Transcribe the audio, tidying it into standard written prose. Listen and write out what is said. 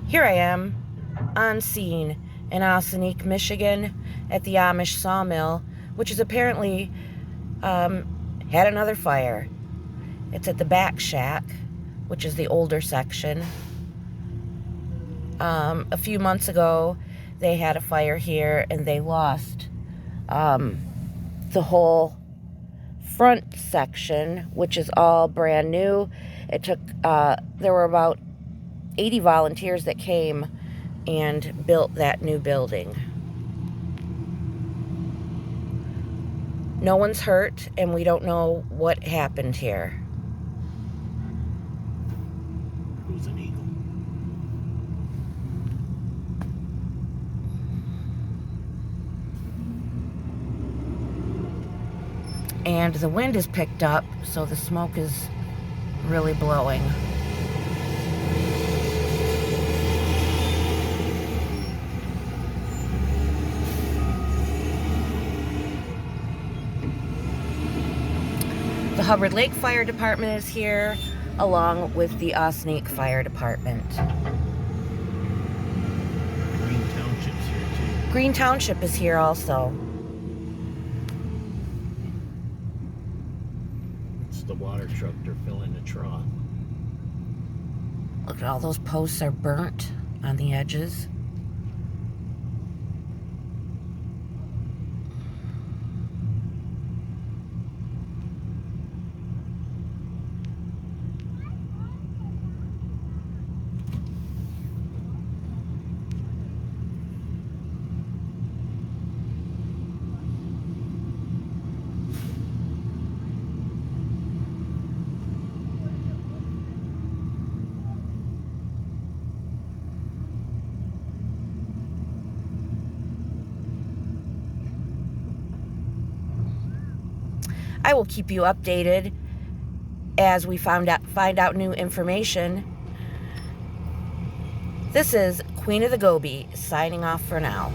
Here I am on scene in Ossining, Michigan at the Amish sawmill, which is apparently had another fire. It's at the back shack, which is the older section. A few months ago, they had a fire here and they lost the whole front section, which is all brand new. It took, there were about 80 volunteers that came and built that new building. No one's hurt, and we don't know what happened here. Who's an eagle? And the wind is picked up, so the smoke is really blowing. The Hubbard Lake Fire Department is here, along with the Ossining Fire Department. Green Township's here too. Green Township is here also. It's the water truck. They're filling the trough. Look at all those posts are burnt on the edges. I will keep you updated as we find out new information. This is Queen of the Goby signing off for now.